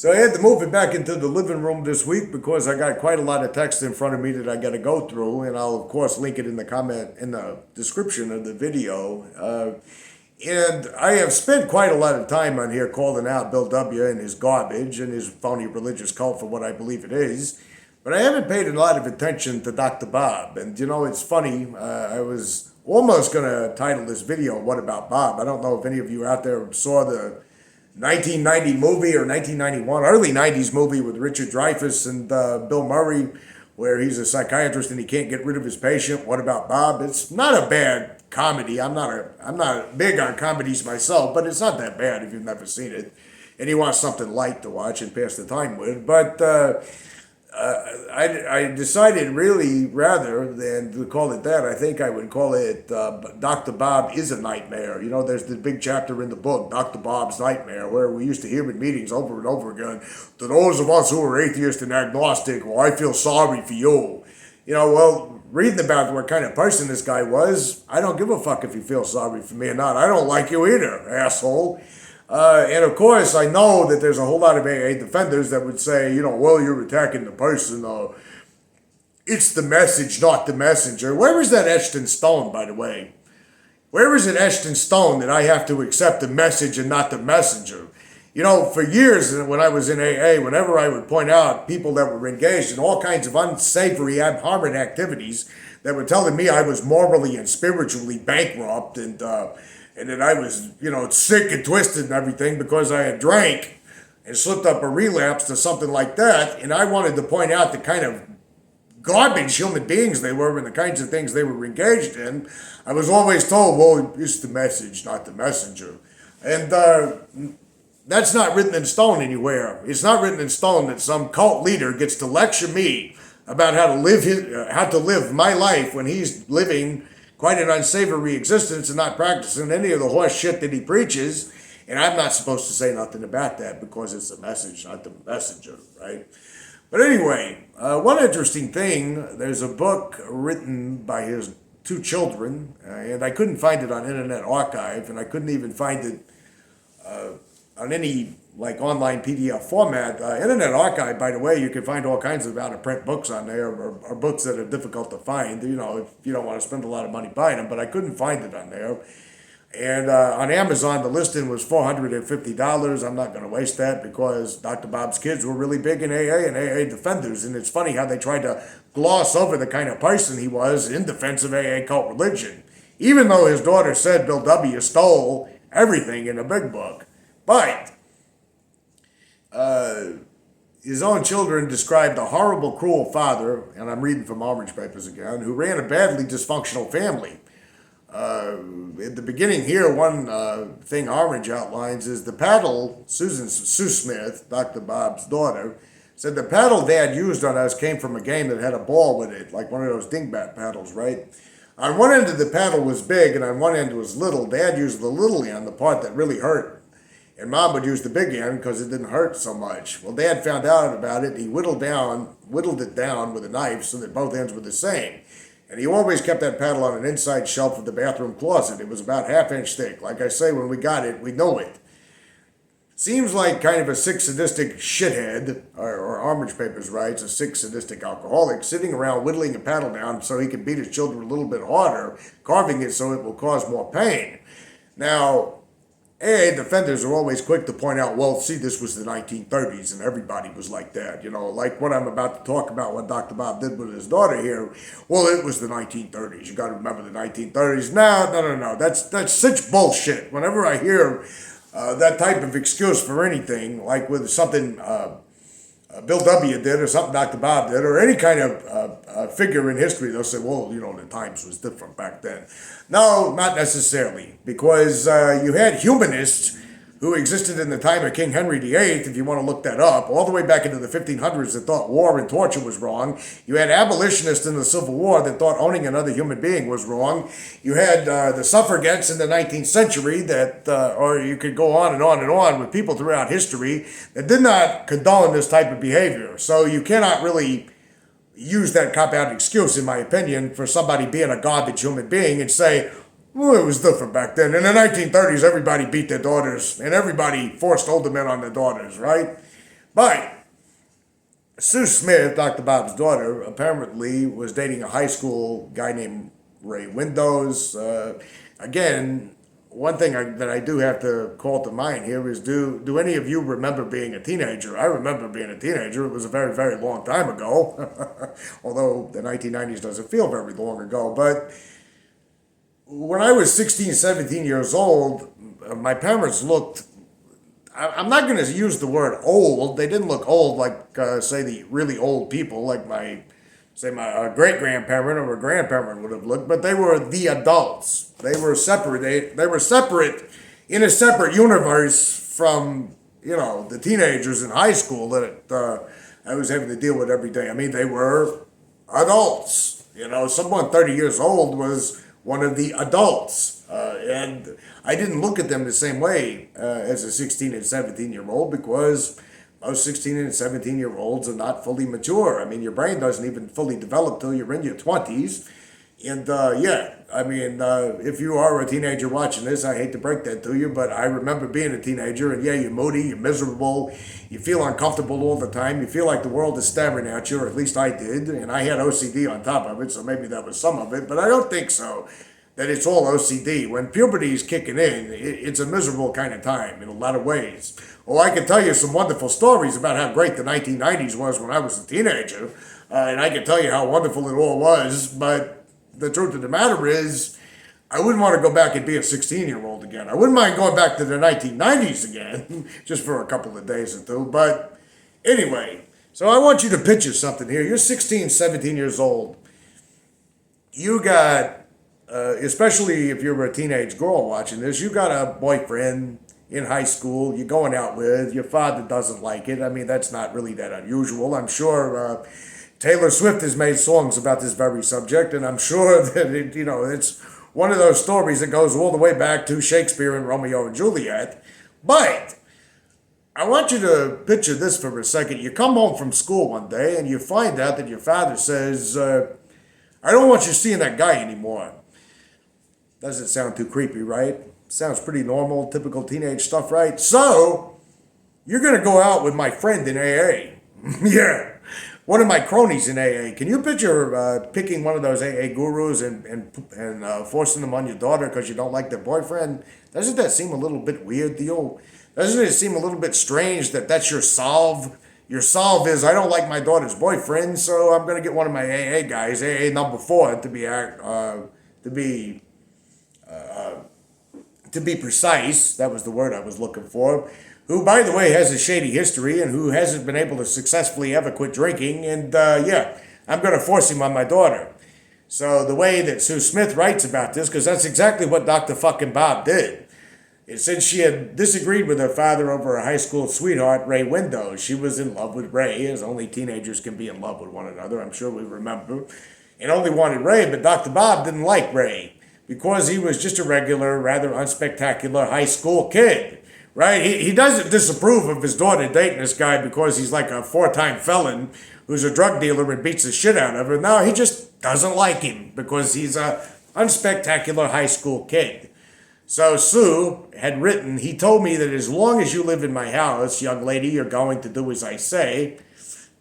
So I had to move it back into the living room this week because I got quite a lot of text in front of me that I got to go through, and I'll of course link it in the comment in the description of the video. And I have spent quite a lot of time on here calling out Bill W. and his garbage and his phony religious cult for what I believe it is. But I haven't paid a lot of attention to Dr. Bob. And you know, it's funny, I was almost going to title this video, What About Bob? I don't know if any of you out there saw the 1990 movie or 1991, early 90s movie with Richard Dreyfuss and Bill Murray, where he's a psychiatrist and he can't get rid of his patient. What About Bob? It's not a bad comedy. I'm not big on comedies myself, but it's not that bad if you've never seen it and you want something light to watch and pass the time with. But I decided really, rather than to call it that, I think I would call it Dr. Bob is a Nightmare. You know, there's the big chapter in the book, Dr. Bob's Nightmare, where we used to hear in meetings over and over again, to those of us who are atheist and agnostic, well, I feel sorry for you. You know, well, reading about what kind of person this guy was, I don't give a fuck if you feel sorry for me or not. I don't like you either, asshole. And of course, I know that there's a whole lot of AA defenders that would say, you know, well, you're attacking the person. It's the message, not the messenger. Where is that etched in stone, by the way? Where is it etched in stone that I have to accept the message and not the messenger? You know, for years when I was in AA, whenever I would point out people that were engaged in all kinds of unsavory, abhorrent activities that were telling me I was morally and spiritually bankrupt and that I was, you know, sick and twisted and everything because I had drank and slipped up a relapse to something like that. And I wanted to point out the kind of garbage human beings they were and the kinds of things they were engaged in. I was always told, well, it's the message, not the messenger. And that's not written in stone anywhere. It's not written in stone that some cult leader gets to lecture me about how to live my life when he's living quite an unsavory existence and not practicing any of the horse shit that he preaches. And I'm not supposed to say nothing about that because it's a message, not the messenger, right? But anyway, one interesting thing, there's a book written by his two children, and I couldn't find it on Internet Archive, and I couldn't even find it on any like online PDF format. Internet Archive, by the way, you can find all kinds of out-of-print books on there, or books that are difficult to find, you know, if you don't want to spend a lot of money buying them, but I couldn't find it on there. And on Amazon, the listing was $450. I'm not going to waste that because Dr. Bob's kids were really big in AA and AA defenders, and it's funny how they tried to gloss over the kind of person he was in defense of AA cult religion, even though his daughter said Bill W. stole everything in the big book. But his own children described a horrible, cruel father, and I'm reading from Orange Papers again, who ran a badly dysfunctional family. At the beginning here, one thing Orange outlines is the paddle, Sue Smith, Dr. Bob's daughter, said the paddle Dad used on us came from a game that had a ball with it, like one of those dingbat paddles, right? On one end of the paddle was big, and on one end was little. Dad used the little end, the part that really hurt. And Mom would use the big end because it didn't hurt so much. Well, Dad found out about it. He whittled it down with a knife so that both ends were the same. And he always kept that paddle on an inside shelf of the bathroom closet. It was about half-inch thick. Like I say, when we got it, we know it. Seems like kind of a sick, sadistic shithead, or Orange Papers writes, a sick, sadistic alcoholic, sitting around whittling a paddle down so he can beat his children a little bit harder, carving it so it will cause more pain. Now, AA defenders are always quick to point out, well, see, this was the 1930s and everybody was like that. You know, like what I'm about to talk about, what Dr. Bob did with his daughter here. Well, it was the 1930s. You got to remember the 1930s. No. That's such bullshit. Whenever I hear that type of excuse for anything, like with something Bill W. did or something Dr. Bob did or any kind of figure in history, they'll say, well, you know, the times was different back then. No, not necessarily, because you had humanists who existed in the time of King Henry VIII, if you want to look that up, all the way back into the 1500s that thought war and torture was wrong. You had abolitionists in the Civil War that thought owning another human being was wrong. You had the suffragettes in the 19th century that, or you could go on and on and on with people throughout history that did not condone this type of behavior. So you cannot really use that cop-out excuse, in my opinion, for somebody being a garbage human being and say, well, it was different back then. In the 1930s, everybody beat their daughters, and everybody forced older men on their daughters, right? But Sue Smith, Dr. Bob's daughter, apparently was dating a high school guy named Ray Windows. Again, one thing that I do have to call to mind here is do any of you remember being a teenager? I remember being a teenager. It was a very, very long time ago, although the 1990s doesn't feel very long ago. But when I was 16, 17 years old, my parents looked, I'm not going to use the word old. They didn't look old like, say, the really old people, like my great grandparent or a grandparent would have looked, but they were the adults. They were separate. They were separate in a separate universe from the teenagers in high school that I was having to deal with every day. I mean, they were adults. Someone 30 years old was one of the adults, and I didn't look at them the same way as a 16 and 17-year-old because most 16 and 17-year-olds are not fully mature. I mean, your brain doesn't even fully develop till you're in your 20s. And if you are a teenager watching this, I hate to break that to you, but I remember being a teenager, and you're moody, you're miserable, you feel uncomfortable all the time, you feel like the world is staring at you, or at least I did, and I had OCD on top of it, so maybe that was some of it, but I don't think so, that it's all OCD. When puberty is kicking in, it's a miserable kind of time in a lot of ways. Oh, I can tell you some wonderful stories about how great the 1990s was when I was a teenager, and I can tell you how wonderful it all was, but the truth of the matter is, I wouldn't want to go back and be a 16-year-old again. I wouldn't mind going back to the 1990s again, just for a couple of days or two. But anyway, so I want you to picture something here. You're 16, 17 years old. You got, especially if you're a teenage girl watching this, you got a boyfriend in high school you're going out with. Your father doesn't like it. I mean, that's not really that unusual. I'm sure Taylor Swift has made songs about this very subject, and I'm sure that it's one of those stories that goes all the way back to Shakespeare and Romeo and Juliet. But I want you to picture this for a second. You come home from school one day and you find out that your father says, I don't want you seeing that guy anymore. Doesn't sound too creepy, right? Sounds pretty normal, typical teenage stuff, right? So, you're going to go out with my friend in AA. Yeah. One of my cronies in AA. Can you picture picking one of those AA gurus and forcing them on your daughter because you don't like their boyfriend? Doesn't that seem a little bit weird to you? Doesn't it seem a little bit strange that that's your solve? Your solve is I don't like my daughter's boyfriend, so I'm going to get one of my AA guys, AA number 4, to be precise. That was the word I was looking for. Who, by the way, has a shady history and who hasn't been able to successfully ever quit drinking. And I'm going to force him on my daughter. So the way that Sue Smith writes about this, because that's exactly what Dr. fucking Bob did. Since she had disagreed with her father over a high school sweetheart, Ray Windows, she was in love with Ray, as only teenagers can be in love with one another, I'm sure we remember, and only wanted Ray, but Dr. Bob didn't like Ray because he was just a regular, rather unspectacular high school kid. Right? He doesn't disapprove of his daughter dating this guy because he's like a 4-time felon who's a drug dealer and beats the shit out of her. No, he just doesn't like him because he's a unspectacular high school kid. So Sue had written, he told me that as long as you live in my house, young lady, you're going to do as I say.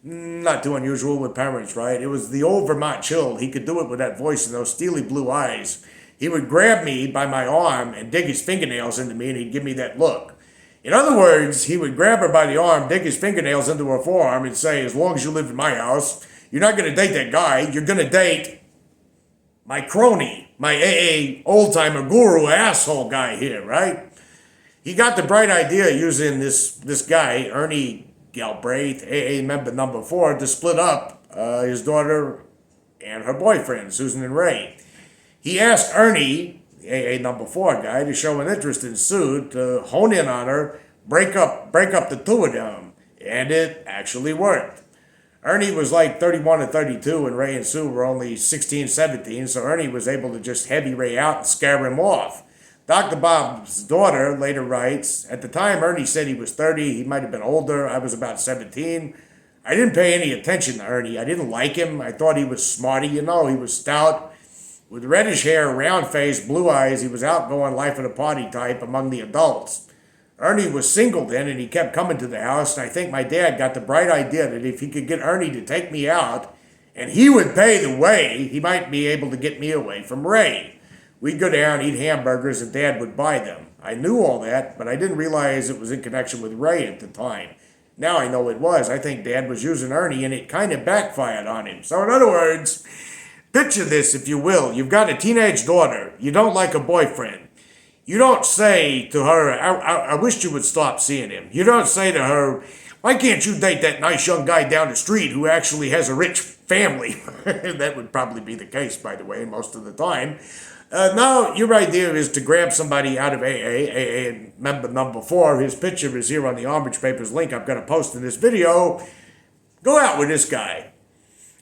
Not too unusual with parents, right? It was the old Vermont chill. He could do it with that voice and those steely blue eyes. He would grab me by my arm and dig his fingernails into me and he'd give me that look. In other words, he would grab her by the arm, dig his fingernails into her forearm, and say, as long as you live in my house, you're not going to date that guy. You're going to date my crony, my AA old-timer guru asshole guy here, right? He got the bright idea using this guy, Ernie Galbraith, AA member number 4, to split up his daughter and her boyfriend, Susan and Ray. He asked Ernie, AA number 4 guy, to show an interest in Sue, to hone in on her, break up the two of them, and it actually worked. Ernie was like 31 or 32, and Ray and Sue were only 16, 17, so Ernie was able to just heavy Ray out and scare him off. Dr. Bob's daughter later writes, at the time Ernie said he was 30, he might have been older, I was about 17. I didn't pay any attention to Ernie. I didn't like him. I thought he was smarty, he was stout. With reddish hair, round face, blue eyes, he was outgoing, life of the party type among the adults. Ernie was single then, and he kept coming to the house, and I think my dad got the bright idea that if he could get Ernie to take me out, and he would pay the way, he might be able to get me away from Ray. We'd go down, eat hamburgers, and Dad would buy them. I knew all that, but I didn't realize it was in connection with Ray at the time. Now I know it was. I think Dad was using Ernie, and it kind of backfired on him. So in other words, picture this, if you will. You've got a teenage daughter. You don't like a boyfriend. You don't say to her, I wish you would stop seeing him. You don't say to her, why can't you date that nice young guy down the street who actually has a rich family? That would probably be the case, by the way, most of the time. Now, your idea is to grab somebody out of AA member number 4. His picture is here on the Orange Papers link I'm going to post in this video. Go out with this guy.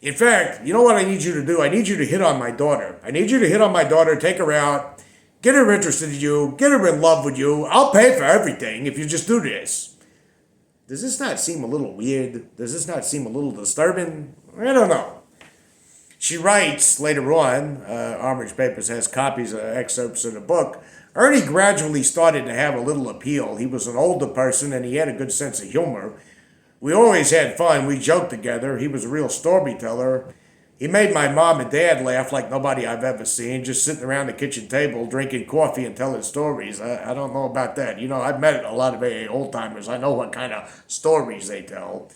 In fact, you know what I need you to do? I need you to hit on my daughter. I need you to hit on my daughter, take her out, get her interested in you, get her in love with you. I'll pay for everything if you just do this. Does this not seem a little weird? Does this not seem a little disturbing? I don't know. She writes later on, Orange Papers has copies of excerpts of the book, Ernie gradually started to have a little appeal. He was an older person and he had a good sense of humor. We always had fun. We joked together. He was a real storyteller. He made my mom and dad laugh like nobody I've ever seen, just sitting around the kitchen table drinking coffee and telling stories. I don't know about that. You know, I've met a lot of AA old-timers. I know what kind of stories they tell.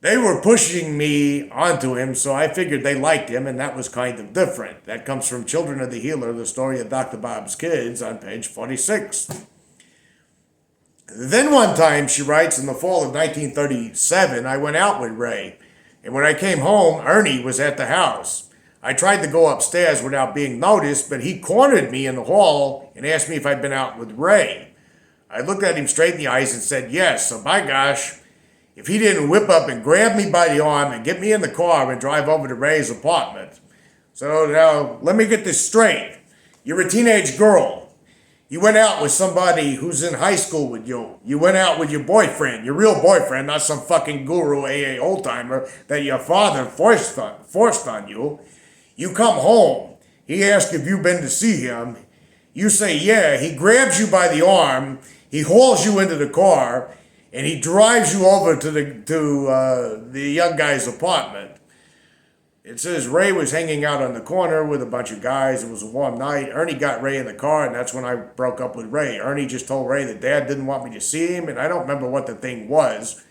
They were pushing me onto him, so I figured they liked him, and that was kind of different. That comes from Children of the Healer, the story of Dr. Bob's Kids, on page 46. Then one time, she writes, in the fall of 1937, I went out with Ray, and when I came home, Ernie was at the house. I tried to go upstairs without being noticed, but he cornered me in the hall and asked me if I'd been out with Ray. I looked at him straight in the eyes and said yes, so by gosh, if he didn't whip up and grab me by the arm and get me in the car and drive over to Ray's apartment. So now, let me get this straight. You're a teenage girl. You went out with somebody who's in high school with you. You went out with your boyfriend, your real boyfriend, not some fucking guru AA old-timer that your father forced on you. You come home. He asks if you've been to see him. You say yeah. He grabs you by the arm. He hauls you into the car. And he drives you over to the young guy's apartment. It says Ray was hanging out on the corner with a bunch of guys. It was a warm night. Ernie got Ray in the car, and that's when I broke up with Ray. Ernie just told Ray that Dad didn't want me to see him, and I don't remember what the thing was.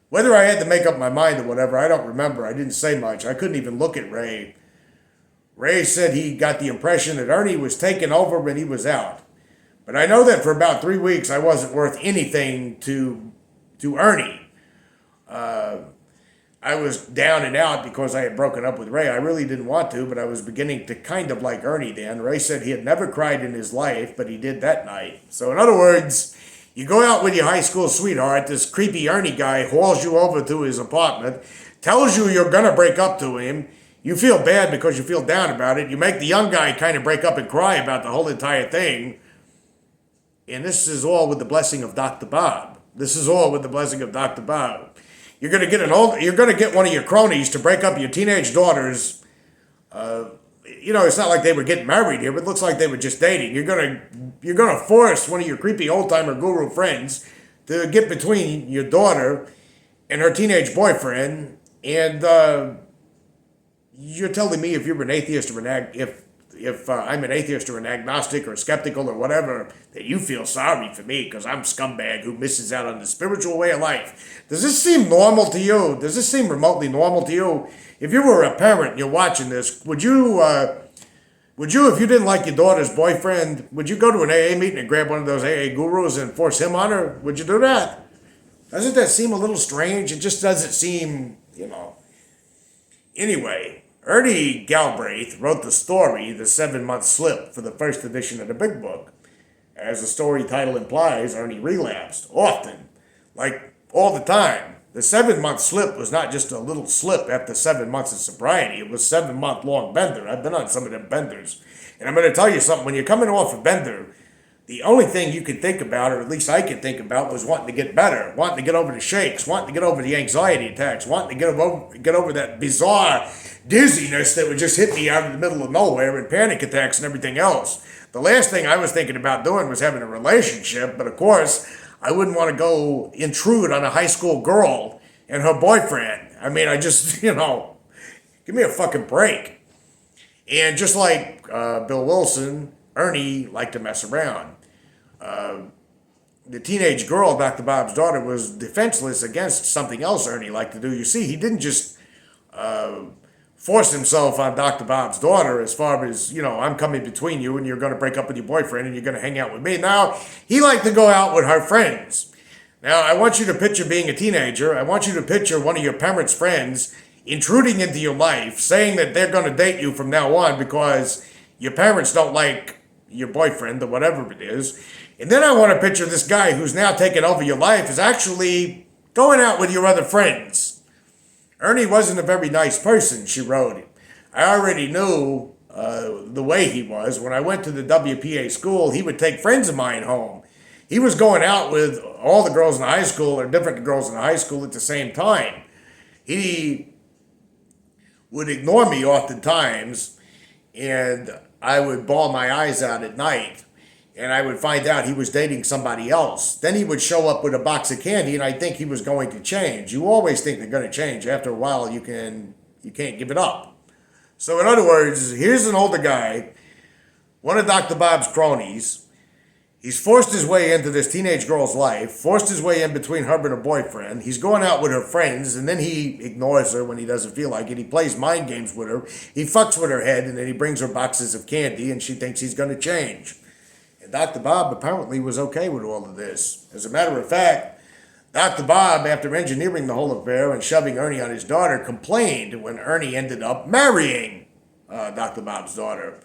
Whether I had to make up my mind or whatever, I don't remember. I didn't say much. I couldn't even look at Ray. Ray said he got the impression that Ernie was taking over when he was out. But I know that for about 3 weeks, I wasn't worth anything to Ernie. I was down and out because I had broken up with Ray. I really didn't want to, but I was beginning to kind of like Ernie then. Ray said he had never cried in his life, but he did that night. So in other words, you go out with your high school sweetheart, this creepy Ernie guy hauls you over to his apartment, tells you you're going to break up to him. You feel bad because you feel down about it. You make the young guy kind of break up and cry about the whole entire thing. And this is all with the blessing of Dr. Bob. This is all with the blessing of Dr. Bob. You're going to get one of your cronies to break up your teenage daughters. It's not like they were getting married here, but it looks like they were just dating. You're going to force one of your creepy old-timer guru friends to get between your daughter and her teenage boyfriend, and you're telling me if you're an atheist or if I'm an atheist or an agnostic or skeptical or whatever, that you feel sorry for me because I'm a scumbag who misses out on the spiritual way of life. Does this seem normal to you? Does this seem remotely normal to you? If you were a parent and you're watching this, would you, if you didn't like your daughter's boyfriend, would you go to an AA meeting and grab one of those AA gurus and force him on her? Would you do that? Doesn't that seem a little strange? It just doesn't seem, Anyway, Ernie Galbraith wrote the story, The 7-Month Slip, for the first edition of the Big Book. As the story title implies, Ernie relapsed, often, like all the time. The 7-month slip was not just a little slip after 7 months of sobriety. It was 7-month-long bender. I've been on some of them benders. And I'm going to tell you something. When you're coming off a bender, the only thing you could think about, or at least I could think about, was wanting to get better, wanting to get over the shakes, wanting to get over the anxiety attacks, wanting to get over that bizarre dizziness that would just hit me out of the middle of nowhere and panic attacks and everything else. The last thing I was thinking about doing was having a relationship, but of course, I wouldn't want to go intrude on a high school girl and her boyfriend. I mean, I just, give me a fucking break. And just like Bill Wilson, Ernie liked to mess around. The teenage girl, Dr. Bob's daughter, was defenseless against something else Ernie liked to do. You see, he didn't just force himself on Dr. Bob's daughter as far as, I'm coming between you and you're going to break up with your boyfriend and you're going to hang out with me. Now, he liked to go out with her friends. Now, I want you to picture being a teenager. I want you to picture one of your parents' friends intruding into your life, saying that they're going to date you from now on because your parents don't like your boyfriend or whatever it is. And then I want to picture this guy who's now taken over your life is actually going out with your other friends. Ernie wasn't a very nice person, she wrote. I already knew the way he was. When I went to the WPA school, he would take friends of mine home. He was going out with all the girls in high school or different girls in high school at the same time. He would ignore me oftentimes, and I would bawl my eyes out at night. And I would find out he was dating somebody else. Then he would show up with a box of candy, and I'd think he was going to change. You always think they're going to change. After a while, you can't give it up. So in other words, here's an older guy, one of Dr. Bob's cronies. He's forced his way into this teenage girl's life, forced his way in between her and her boyfriend. He's going out with her friends, and then he ignores her when he doesn't feel like it. He plays mind games with her. He fucks with her head, and then he brings her boxes of candy, and she thinks he's going to change. Dr. Bob apparently was okay with all of this. As a matter of fact, Dr. Bob, after engineering the whole affair and shoving Ernie on his daughter, complained when Ernie ended up marrying Dr. Bob's daughter.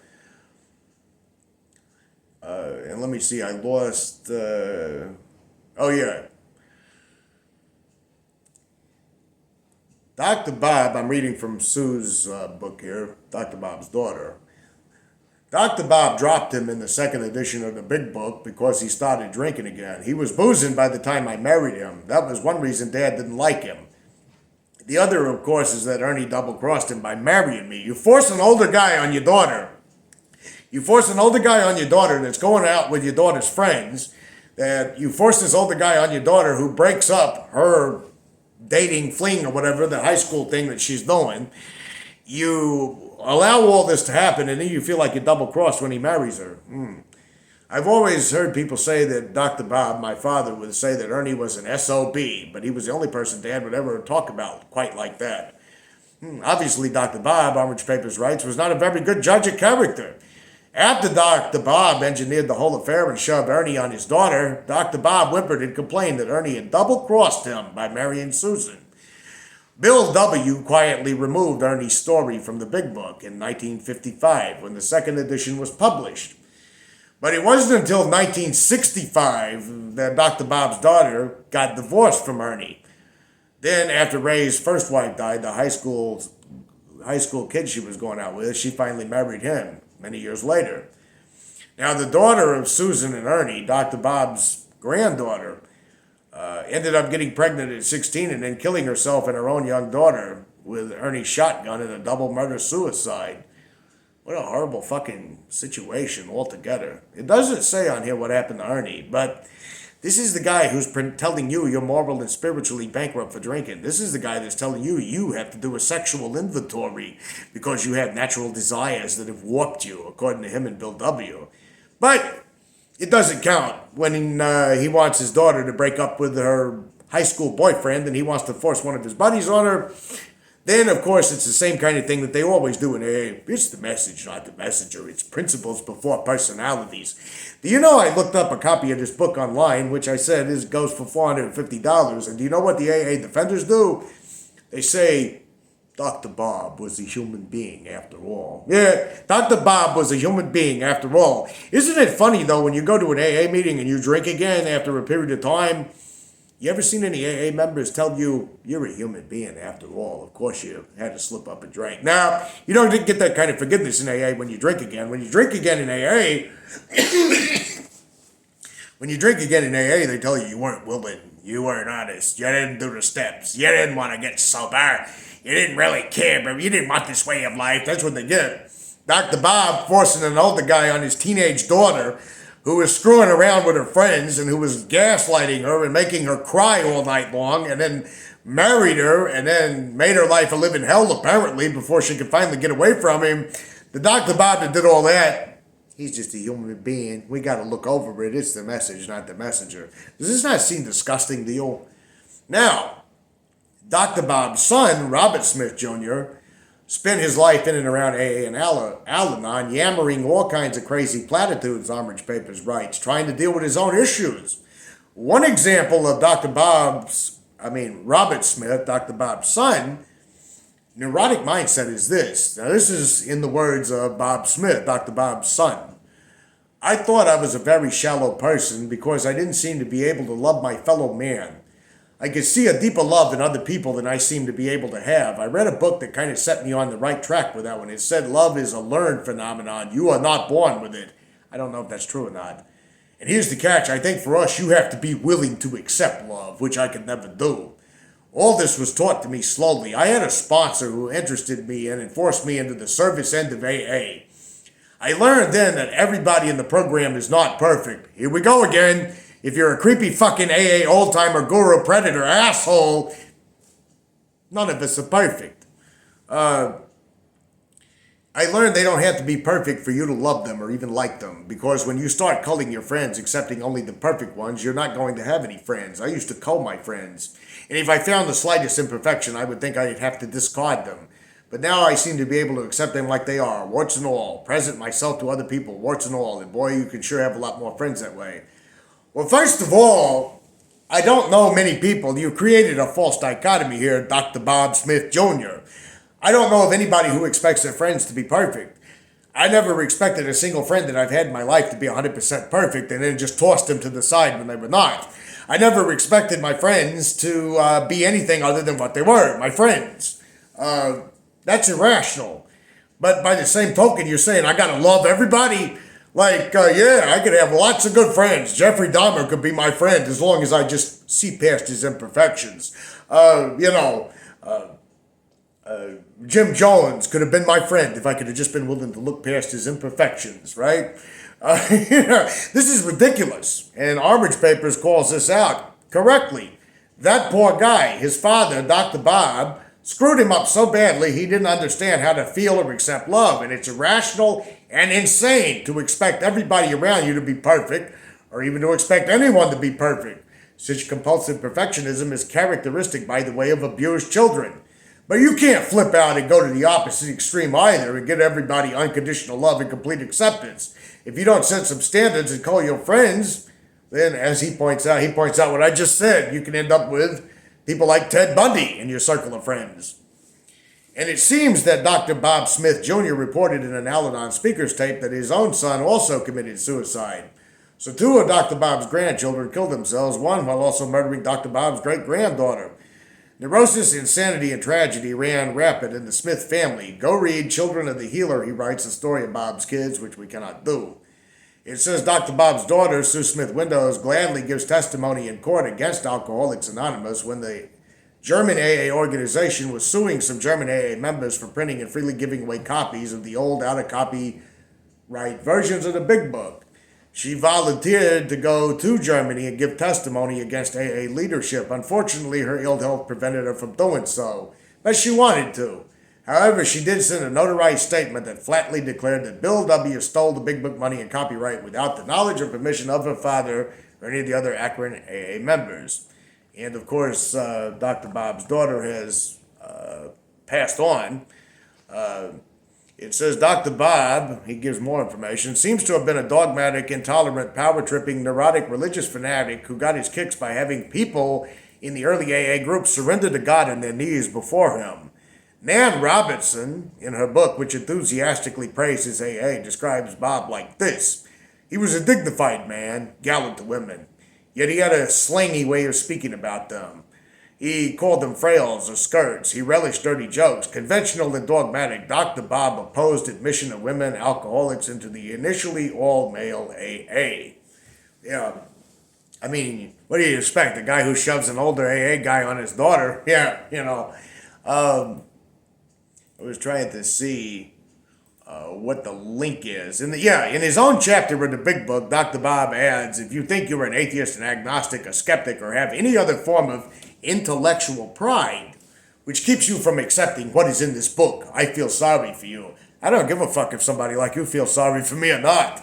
And let me see, I lost... oh, yeah. Dr. Bob, I'm reading from Sue's book here, Dr. Bob's daughter. Dr. Bob dropped him in the second edition of the big book because he started drinking again. He was boozing by the time I married him. That was one reason Dad didn't like him. The other, of course, is that Ernie double-crossed him by marrying me. You force an older guy on your daughter. You force an older guy on your daughter that's going out with your daughter's friends. That you force this older guy on your daughter who breaks up her dating fling or whatever, the high school thing that she's doing. You allow all this to happen, and then you feel like you're double-crossed when he marries her. I've always heard people say that Dr. Bob, my father, would say that Ernie was an SOB, but he was the only person Dad would ever talk about quite like that. Obviously, Dr. Bob, Orange Papers writes, was not a very good judge of character. After Dr. Bob engineered the whole affair and shoved Ernie on his daughter, Dr. Bob whimpered and complained that Ernie had double-crossed him by marrying Susan. Bill W. quietly removed Ernie's story from the big book in 1955 when the second edition was published. But it wasn't until 1965 that Dr. Bob's daughter got divorced from Ernie. Then, after Ray's first wife died, the high school kid she was going out with, she finally married him many years later. Now, the daughter of Susan and Ernie, Dr. Bob's granddaughter, ended up getting pregnant at 16 and then killing herself and her own young daughter with Ernie's shotgun in a double murder-suicide. What a horrible fucking situation altogether. It doesn't say on here what happened to Ernie, but this is the guy who's telling you you're moral and spiritually bankrupt for drinking. This is the guy that's telling you you have to do a sexual inventory because you have natural desires that have warped you, according to him and Bill W. But it doesn't count when he wants his daughter to break up with her high school boyfriend and he wants to force one of his buddies on her. Then, of course, it's the same kind of thing that they always do in AA. It's the message, not the messenger. It's principles before personalities. Do you know I looked up a copy of this book online, which I said goes for $450. And do you know what the AA defenders do? They say, Dr. Bob was a human being after all. Yeah, Dr. Bob was a human being after all. Isn't it funny, though, when you go to an AA meeting and you drink again after a period of time? You ever seen any AA members tell you, you're a human being after all? Of course you had to slip up and drink. Now, you don't get that kind of forgiveness in AA when you drink again. When you drink again in AA, they tell you weren't willing, you weren't honest, you didn't do the steps, you didn't want to get sober, you didn't really care, but you didn't want this way of life. That's what they get. Dr. Bob forcing an older guy on his teenage daughter who was screwing around with her friends and who was gaslighting her and making her cry all night long, and then married her and then made her life a living hell apparently before she could finally get away from him. The Dr. Bob that did all that, he's just a human being. We got to look over it. It's the message, not the messenger. Does this not seem disgusting to you? Now, Dr. Bob's son, Robert Smith Jr., spent his life in and around AA and Al-Anon, yammering all kinds of crazy platitudes, Orange Papers writes, trying to deal with his own issues. One example of Robert Smith, Dr. Bob's son, neurotic mindset is this. Now, this is in the words of Bob Smith, Dr. Bob's son. I thought I was a very shallow person because I didn't seem to be able to love my fellow man. I could see a deeper love in other people than I seem to be able to have. I read a book that kind of set me on the right track with that one. It said love is a learned phenomenon. You are not born with it. I don't know if that's true or not. And here's the catch. I think for us, you have to be willing to accept love, which I could never do. All this was taught to me slowly. I had a sponsor who interested me and forced me into the service end of AA. I learned then that everybody in the program is not perfect. Here we go again. If you're a creepy fucking AA old-timer guru predator asshole, none of us are perfect. I learned they don't have to be perfect for you to love them or even like them, because when you start culling your friends, accepting only the perfect ones, you're not going to have any friends. I used to cull my friends, and if I found the slightest imperfection, I would think I'd have to discard them. But now I seem to be able to accept them like they are, warts and all, present myself to other people, warts and all, and boy, you can sure have a lot more friends that way. Well, first of all, I don't know many people. You created a false dichotomy here, Dr. Bob Smith Jr. I don't know of anybody who expects their friends to be perfect. I never expected a single friend that I've had in my life to be 100% perfect and then just tossed them to the side when they were not. I never expected my friends to be anything other than what they were, my friends. That's irrational. But by the same token, you're saying I gotta love everybody? Yeah, I could have lots of good friends. Jeffrey Dahmer could be my friend as long as I just see past his imperfections. Jim Jones could have been my friend if I could have just been willing to look past his imperfections, right? This is ridiculous. And Orange Papers calls this out correctly. That poor guy, his father, Dr. Bob, screwed him up so badly he didn't understand how to feel or accept love. And it's irrational and insane to expect everybody around you to be perfect, or even to expect anyone to be perfect. Such compulsive perfectionism is characteristic, by the way, of abused children. But you can't flip out and go to the opposite extreme either and get everybody unconditional love and complete acceptance. If you don't set some standards and call your friends, then as he points out what I just said, you can end up with people like Ted Bundy in your circle of friends. And it seems that Dr. Bob Smith Jr. reported in an Al-Anon speaker's tape that his own son also committed suicide. So 2 of Dr. Bob's grandchildren killed themselves, one while also murdering Dr. Bob's great-granddaughter. Neurosis, insanity, and tragedy ran rapid in the Smith family. Go read Children of the Healer, he writes, a story of Bob's kids, which we cannot do. It says Dr. Bob's daughter, Sue Smith Windows, gladly gives testimony in court against Alcoholics Anonymous when the German AA organization was suing some German AA members for printing and freely giving away copies of the old out-of-copyright versions of the Big Book. She volunteered to go to Germany and give testimony against AA leadership. Unfortunately, her ill health prevented her from doing so, but she wanted to. However, she did send a notarized statement that flatly declared that Bill W. stole the Big Book money and copyright without the knowledge or permission of her father or any of the other Akron AA members. And of course, Dr. Bob's daughter has passed on. It says Dr. Bob, he gives more information, seems to have been a dogmatic, intolerant, power-tripping, neurotic religious fanatic who got his kicks by having people in the early AA group surrender to God on their knees before him. Nan Robertson, in her book, which enthusiastically praises AA, describes Bob like this. He was a dignified man, gallant to women, yet he had a slangy way of speaking about them. He called them frails or skirts. He relished dirty jokes. Conventional and dogmatic, Dr. Bob opposed admission of women alcoholics into the initially all-male AA. Yeah, I mean, what do you expect? A guy who shoves an older AA guy on his daughter? Yeah, I was trying to see. what the link is. In his own chapter in the big book, Dr. Bob adds, if you think you're an atheist, an agnostic, a skeptic, or have any other form of intellectual pride, which keeps you from accepting what is in this book, I feel sorry for you. I don't give a fuck if somebody like you feels sorry for me or not.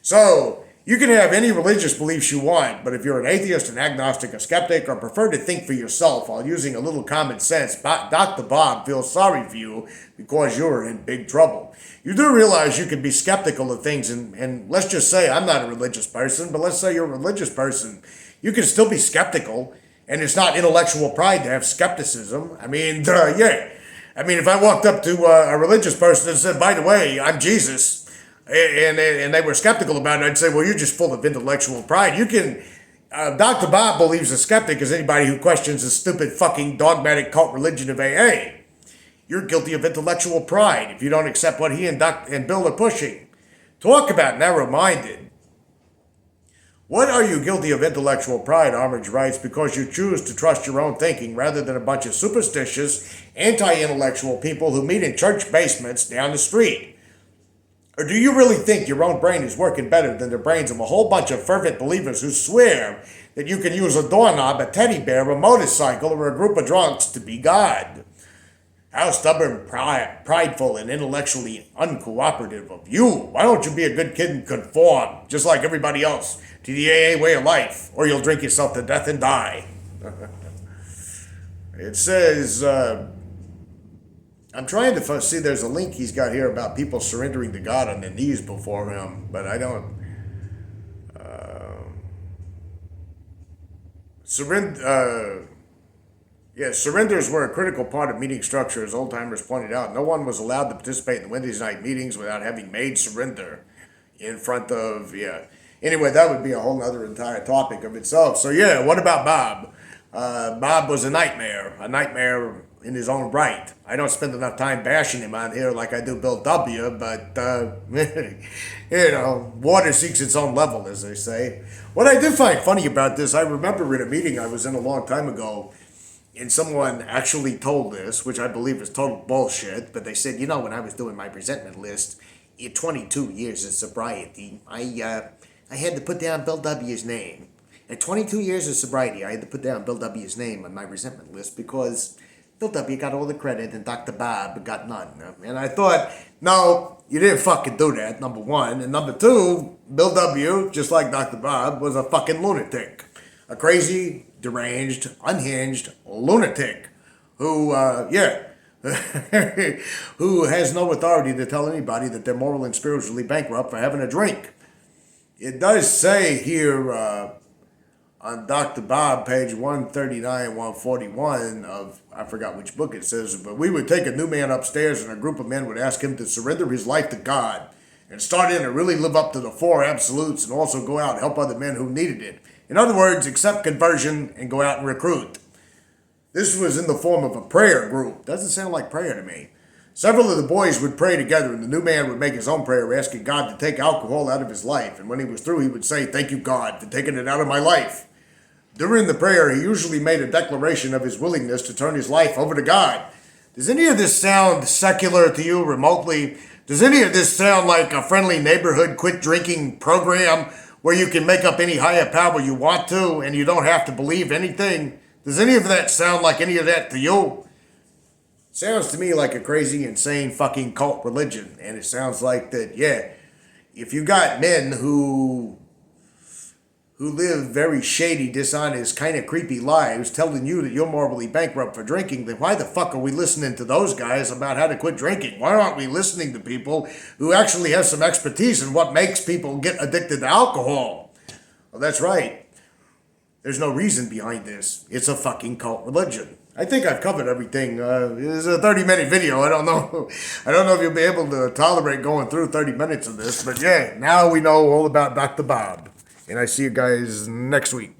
So, you can have any religious beliefs you want, but if you're an atheist, an agnostic, a skeptic, or prefer to think for yourself while using a little common sense, Dr. Bob feels sorry for you because you're in big trouble. You do realize you can be skeptical of things, and let's just say I'm not a religious person, but let's say you're a religious person. You can still be skeptical, and it's not intellectual pride to have skepticism. I mean, yeah. I mean, if I walked up to a religious person and said, by the way, I'm Jesus, and they were skeptical about it, I'd say, well, you're just full of intellectual pride. You can, Dr. Bob believes a skeptic is anybody who questions the stupid fucking dogmatic cult religion of AA. You're guilty of intellectual pride if you don't accept what he and Bill are pushing. Talk about narrow-minded. What are you guilty of intellectual pride, Armitage writes, because you choose to trust your own thinking rather than a bunch of superstitious, anti-intellectual people who meet in church basements down the street? Or do you really think your own brain is working better than the brains of a whole bunch of fervent believers who swear that you can use a doorknob, a teddy bear, a motorcycle, or a group of drunks to be God? How stubborn, prideful, and intellectually uncooperative of you. Why don't you be a good kid and conform, just like everybody else, to the AA way of life, or you'll drink yourself to death and die. It says, I'm trying to see, there's a link he's got here about people surrendering to God on their knees before him, but I don't, surrenders were a critical part of meeting structure, as old-timers pointed out. No one was allowed to participate in Wednesday night meetings without having made surrender in front of, Anyway, that would be a whole other entire topic of itself. So, what about Bob? Bob was a nightmare in his own right. I don't spend enough time bashing him on here like I do Bill W., but, water seeks its own level, as they say. What I do find funny about this, I remember in a meeting I was in a long time ago, and someone actually told this, which I believe is total bullshit, but they said, when I was doing my presentment list, in 22 years of sobriety, I had to put down Bill W.'s name. At 22 years of sobriety, I had to put down Bill W.'s name on my resentment list because Bill W. got all the credit and Dr. Bob got none. And I thought, no, you didn't fucking do that, number one. And number two, Bill W., just like Dr. Bob, was a fucking lunatic. A crazy, deranged, unhinged lunatic who, who has no authority to tell anybody that they're morally and spiritually bankrupt for having a drink. It does say here on Dr. Bob, page 139, 141 of, I forgot which book it says, but we would take a new man upstairs and a group of men would ask him to surrender his life to God and start in and really live up to the four absolutes and also go out and help other men who needed it. In other words, accept conversion and go out and recruit. This was in the form of a prayer group. Doesn't sound like prayer to me. Several of the boys would pray together, and the new man would make his own prayer, asking God to take alcohol out of his life. And when he was through, he would say, "Thank you, God, for taking it out of my life." During the prayer, he usually made a declaration of his willingness to turn his life over to God. Does any of this sound secular to you remotely? Does any of this sound like a friendly neighborhood quit drinking program where you can make up any higher power you want to and you don't have to believe anything? Does any of that sound like any of that to you? Sounds to me like a crazy, insane fucking cult religion. And it sounds like that, if you got men who live very shady, dishonest, kind of creepy lives telling you that you're morally bankrupt for drinking, then why the fuck are we listening to those guys about how to quit drinking? Why aren't we listening to people who actually have some expertise in what makes people get addicted to alcohol? Well, that's right. There's no reason behind this. It's a fucking cult religion. I think I've covered everything. It's a 30-minute video. I don't know if you'll be able to tolerate going through 30 minutes of this, but now we know all about Dr. Bob. And I see you guys next week.